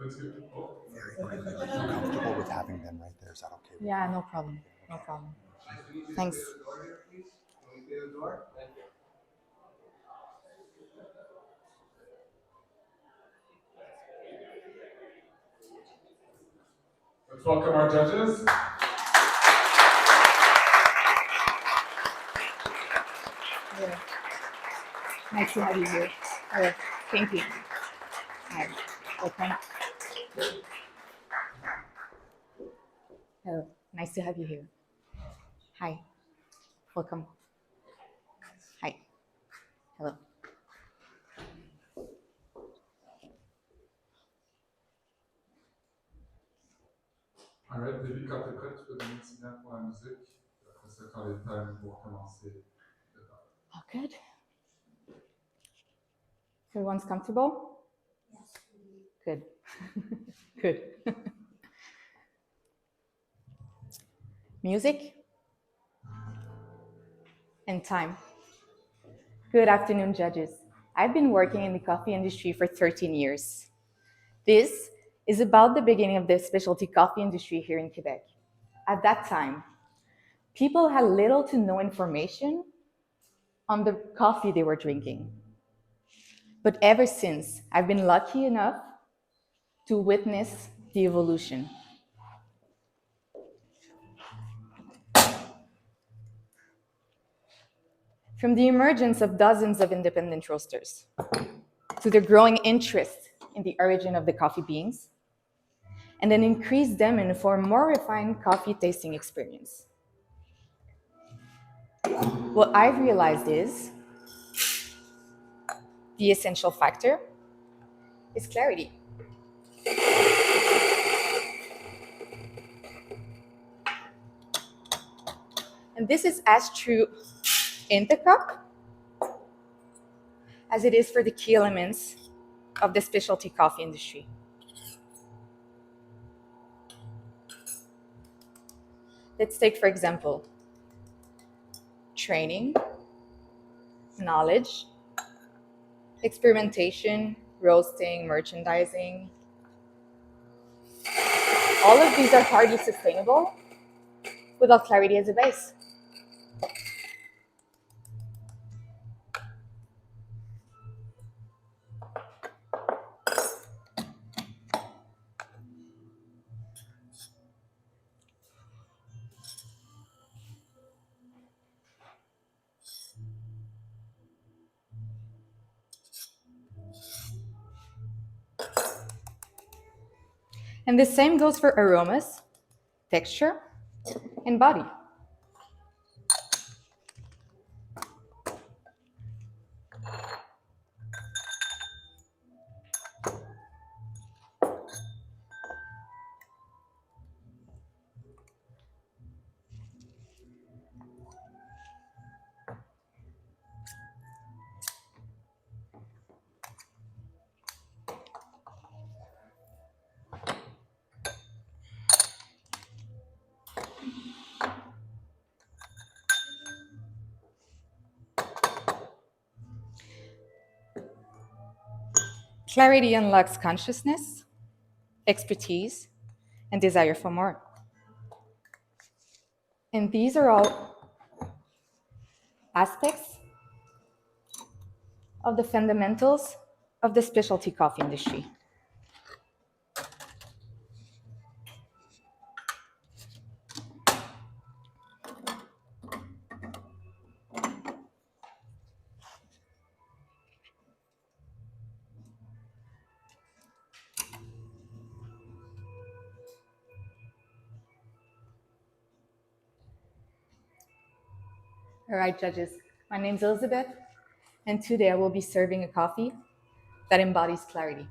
Very quickly. Are you comfortable with having them right there? Is that okay? Yeah, no problem. No problem. Thanks. Let's welcome our judges. Yeah. Nice to have you here. Thank you. Hi. Welcome. Hello. Nice to have you here. Hi. Welcome. Hi. Hello. Arrête de lui quand t'es prêt, tu peux donner le signal pour la musique. Après ça, quand les thèmes vont commencer. Oh, good. Everyone's comfortable? Yes. Good. Good. Music and time. Good afternoon, judges. I've been working in the coffee industry for 13 years. This is about the beginning of the specialty coffee industry here in Quebec. At that time, people had little to no information on the coffee they were drinking. But ever since, I've been lucky enough to witness the evolution. From the emergence of dozens of independent roasters to the growing interest in the origin of the coffee beans, and an increased demand for a more refined coffee tasting experience. What I've realized is the essential factor is clarity. And this is as true in the cup as it is for the key elements of the specialty coffee industry. Let's take, for example, training, knowledge, experimentation, roasting, merchandising. All of these are hardly sustainable without clarity as a base. And the same goes for aromas, texture, and body. Clarity unlocks consciousness, expertise, and desire for more. And these are all aspects of the fundamentals of the specialty coffee industry. All right, judges, my name's Elisabeth, and today I will be serving a coffee that embodies clarity.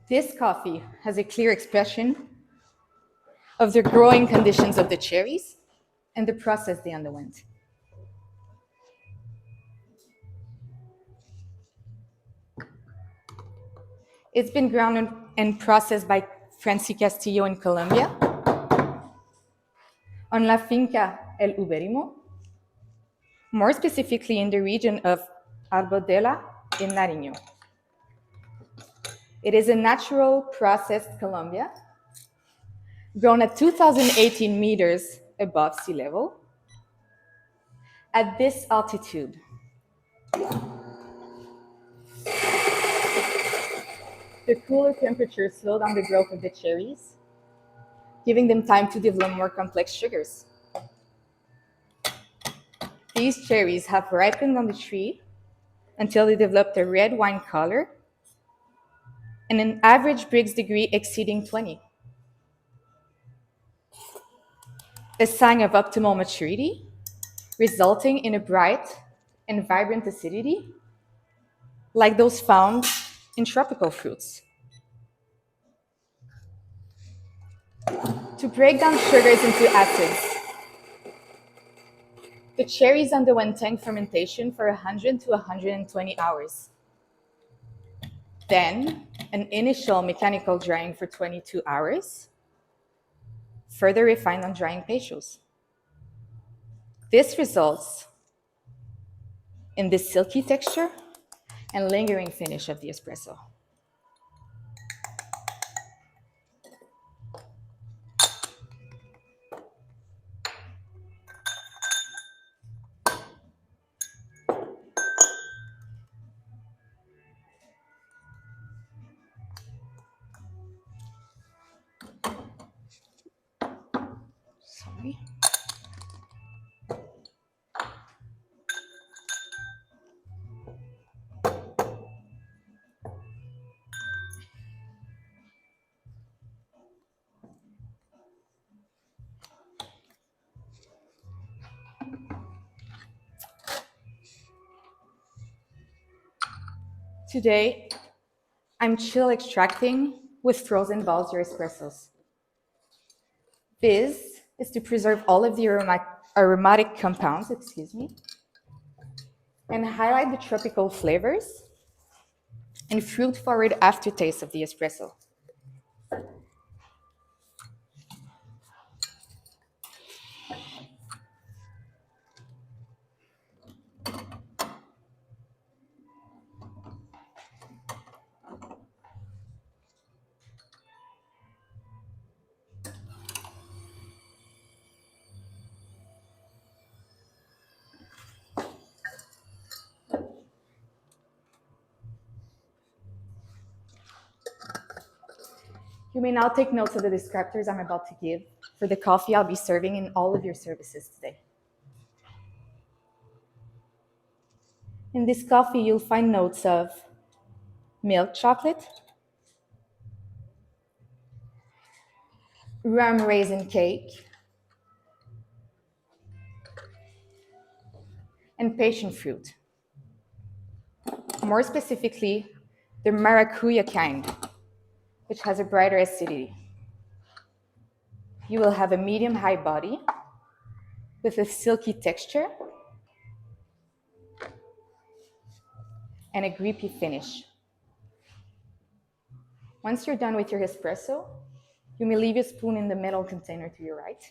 This coffee has a clear expression of the growing conditions of the cherries and the process they underwent. It's been ground and processed by Francis Castillo in Colombia on La Finca El Uberimo, more specifically in the region of Arbodela in Nariño. It is a natural processed Colombia, grown at 2,018 meters above sea level. At this altitude, the cooler temperatures slow down the growth of the cherries, giving them time to develop more complex sugars. These cherries have ripened on the tree until they developed a red wine color and an average Brix degree exceeding 20. A sign of optimal maturity, resulting in a bright and vibrant acidity, like those found in tropical fruits. To break down sugars into acids, the cherries underwent tank fermentation for 100 to 120 hours. Then, an initial mechanical drying for 22 hours, further refined on drying patios. This results in the silky texture and lingering finish of the espresso. Sorry. Today, I'm chill extracting with frozen Balsier espressos. This is to preserve all of the aromatic compounds, and highlight the tropical flavors and fruit-forward aftertaste of the espresso. You may now take notes of the descriptors I'm about to give for the coffee I'll be serving in all of your services today. In this coffee, you'll find notes of milk chocolate, rum raisin cake, and passion fruit. More specifically, the maracuya kind, which has a brighter acidity. You will have a medium-high body with a silky texture and a grapey finish. Once you're done with your espresso, you may leave your spoon in the metal container to your right.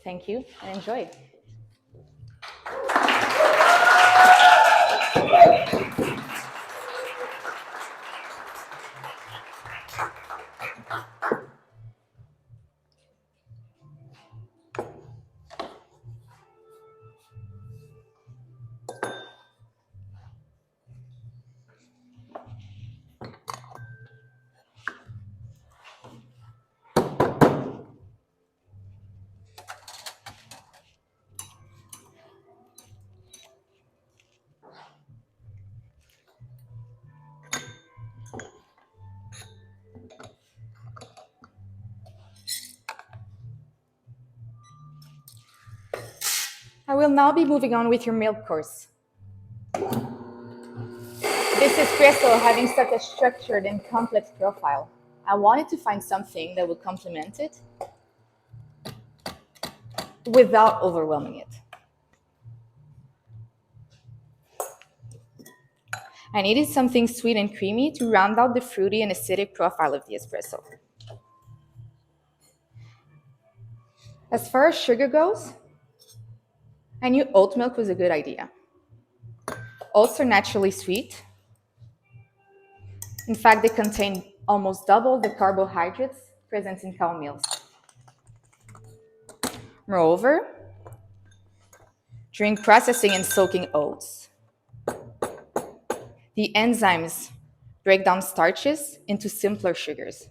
Thank you and enjoy. I will now be moving on with your milk course. This espresso having such a structured and complex profile, I wanted to find something that would complement it without overwhelming it. I needed something sweet and creamy to round out the fruity and acidic profile of the espresso. As far as sugar goes, I knew oat milk was a good idea. Oats are naturally sweet. In fact, they contain almost double the carbohydrates present in cow meals. Moreover, during processing and soaking oats, the enzymes break down starches into simpler sugars,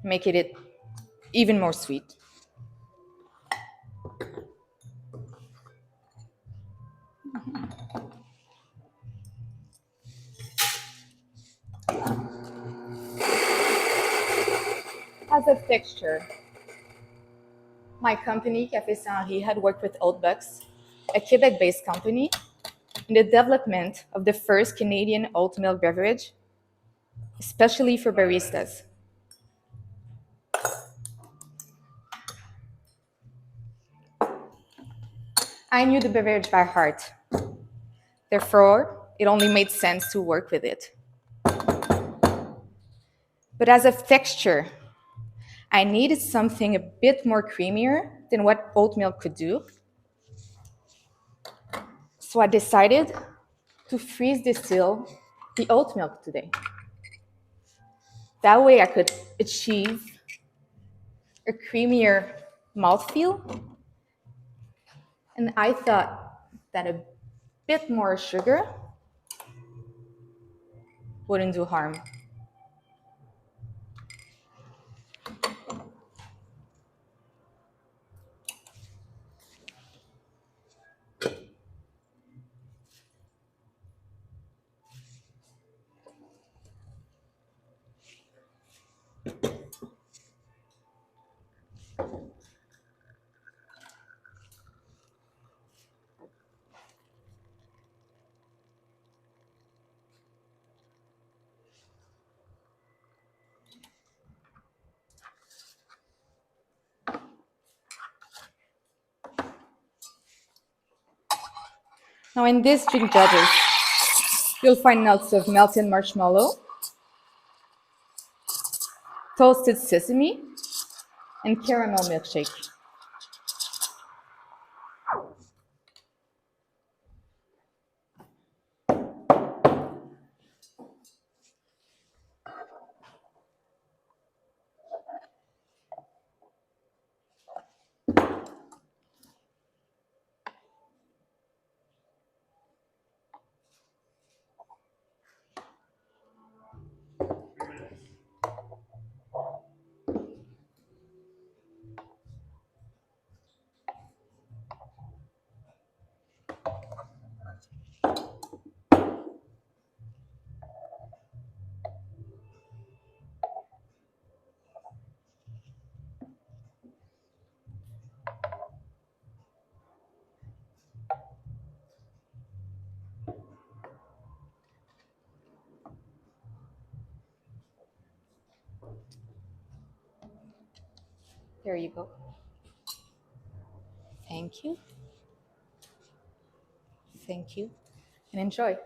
making it even more sweet. As a texture, my company, Café Saint-Henri, had worked with Oat Bucks, a Quebec-based company, in the development of the first Canadian oat milk beverage, especially for baristas. I knew the beverage by heart. Therefore, it only made sense to work with it. But as of texture, I needed something a bit more creamier than what oat milk could do. So I decided to freeze distill the oat milk today. That way I could achieve a creamier mouthfeel. And I thought that a bit more sugar wouldn't do harm. Now in this drink, judges, you'll find notes of melted marshmallow, toasted sesame, and caramel milkshake. There you go. Thank you. Thank you. And enjoy.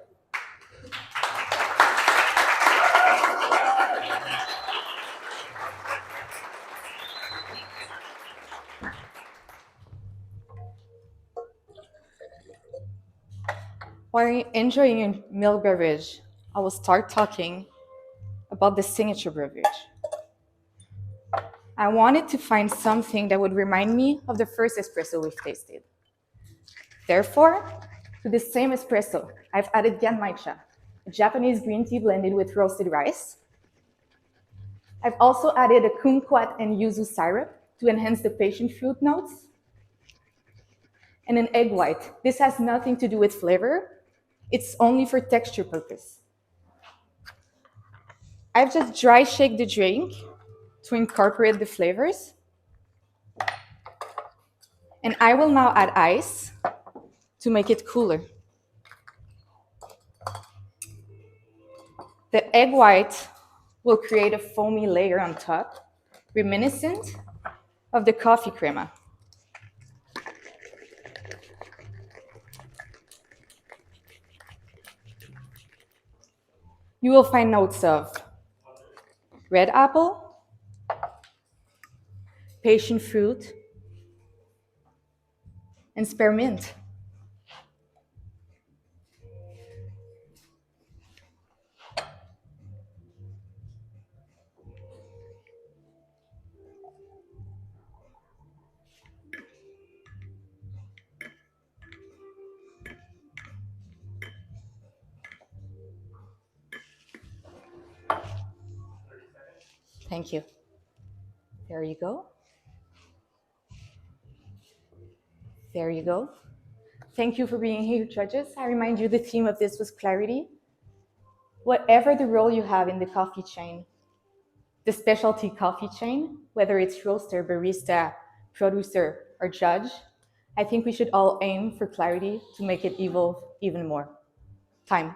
While enjoying your milk beverage, I will start talking about the signature beverage. I wanted to find something that would remind me of the first espresso we've tasted. Therefore, to the same espresso, I've added genmaicha, a Japanese green tea blended with roasted rice. I've also added a kumquat and yuzu syrup to enhance the passion fruit notes, and an egg white. This has nothing to do with flavor. It's only for texture purpose. I've just dry shaked the drink to incorporate the flavors. And I will now add ice to make it cooler. The egg white will create a foamy layer on top, reminiscent of the coffee crema. you will find notes of red apple, passion fruit, and spearmint. Thank you. There you go. There you go. Thank you for being here, judges. I remind you the theme of this was clarity. Whatever the role you have in the coffee chain, the specialty coffee chain, whether it's roaster, barista, producer, or judge, I think we should all aim for clarity to make it evolve even more. Time.